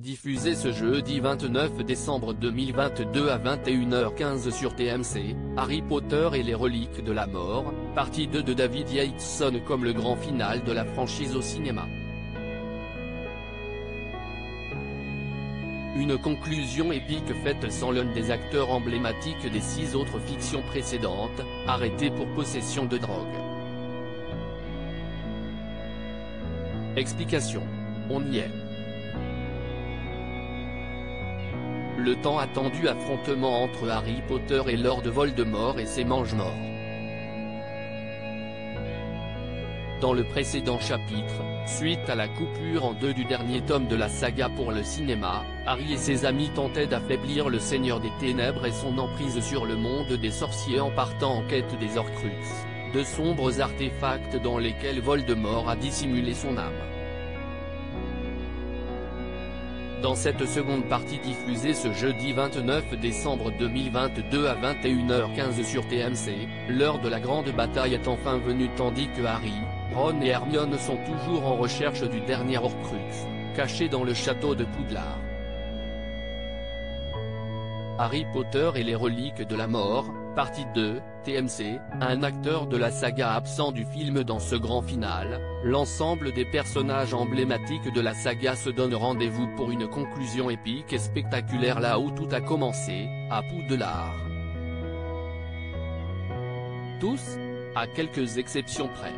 Diffusé ce jeudi 29 décembre 2022 à 21h15 sur TMC, Harry Potter et les reliques de la mort, partie 2 de David Yates sonne comme le grand final de la franchise au cinéma. Une conclusion épique faite sans l'un des acteurs emblématiques des 6 autres fictions précédentes, arrêté pour possession de drogue. Explication. On y est. Le tant attendu affrontement entre Harry Potter et Lord Voldemort et ses mange-morts. Dans le précédent chapitre, suite à la coupure en 2 du dernier tome de la saga pour le cinéma, Harry et ses amis tentaient d'affaiblir le Seigneur des Ténèbres et son emprise sur le monde des sorciers en partant en quête des Horcruxes, de sombres artefacts dans lesquels Voldemort a dissimulé son âme. Dans cette seconde partie diffusée ce jeudi 29 décembre 2022 à 21h15 sur TMC, l'heure de la grande bataille est enfin venue tandis que Harry, Ron et Hermione sont toujours en recherche du dernier Horcrux, caché dans le château de Poudlard. Harry Potter et les reliques de la mort, partie 2, TMC, un acteur de la saga absent du film dans ce grand final, l'ensemble des personnages emblématiques de la saga se donnent rendez-vous pour une conclusion épique et spectaculaire là où tout a commencé, à Poudlard. Tous, à quelques exceptions près.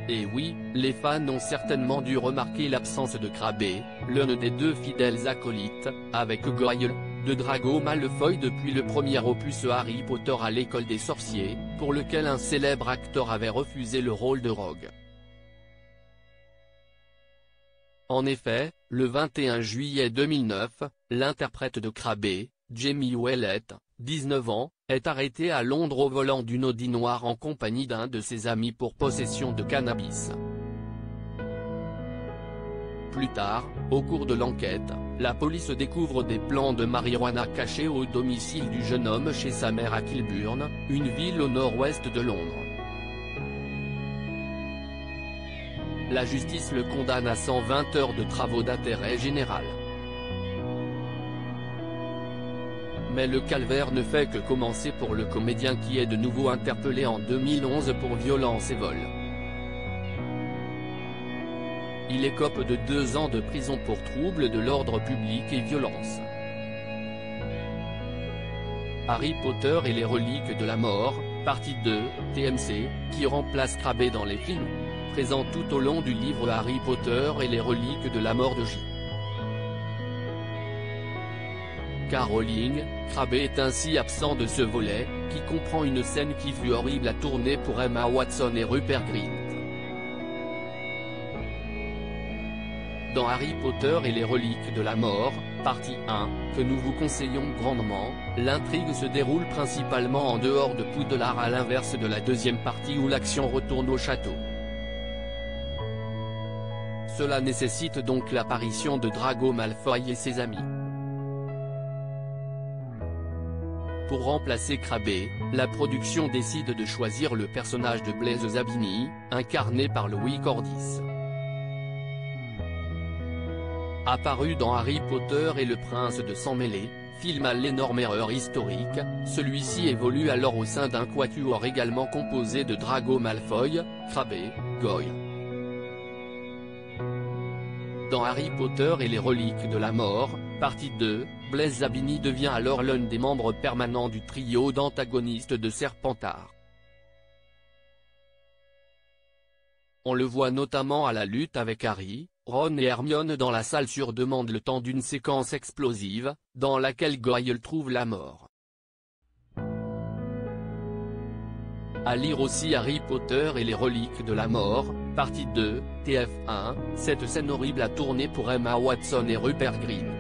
Et oui, les fans ont certainement dû remarquer l'absence de Crabbe, l'un des 2 fidèles acolytes, avec Goyle, de Drago Malfoy depuis le premier opus Harry Potter à l'école des sorciers, pour lequel un célèbre acteur avait refusé le rôle de Rogue. En effet, le 21 juillet 2009, l'interprète de Crabbe, Jamie Ouellette, 19 ans, est arrêté à Londres au volant d'une Audi noire en compagnie d'un de ses amis pour possession de cannabis. Plus tard, au cours de l'enquête, la police découvre des plants de marijuana cachés au domicile du jeune homme chez sa mère à Kilburn, une ville au nord-ouest de Londres. La justice le condamne à 120 heures de travaux d'intérêt général. Mais le calvaire ne fait que commencer pour le comédien qui est de nouveau interpellé en 2011 pour violence et vol. Il écope de 2 ans de prison pour trouble de l'ordre public et violence. Harry Potter et les reliques de la mort, partie 2, TMC, qui remplace Crabbe dans les films, présent tout au long du livre Harry Potter et les reliques de la mort de J. K. Rowling, Crabbe est ainsi absent de ce volet, qui comprend une scène qui fut horrible à tourner pour Emma Watson et Rupert Grint. Dans Harry Potter et les reliques de la mort, partie 1, que nous vous conseillons grandement, l'intrigue se déroule principalement en dehors de Poudlard à l'inverse de la deuxième partie où l'action retourne au château. Cela nécessite donc l'apparition de Drago Malfoy et ses amis. Pour remplacer Crabbe, la production décide de choisir le personnage de Blaise Zabini, incarné par Louis Cordis. Apparu dans Harry Potter et le Prince de Sang-Mêlé, film à l'énorme erreur historique, celui-ci évolue alors au sein d'un quatuor également composé de Drago Malfoy, Crabbe, Goyle. Dans Harry Potter et les reliques de la mort, partie 2, Blaise Zabini devient alors l'un des membres permanents du trio d'antagonistes de Serpentard. On le voit notamment à la lutte avec Harry, Ron et Hermione dans la salle sur demande le temps d'une séquence explosive, dans laquelle Goyle trouve la mort. À lire aussi Harry Potter et les reliques de la mort, partie 2, TF1, cette scène horrible a tourné pour Emma Watson et Rupert Grint.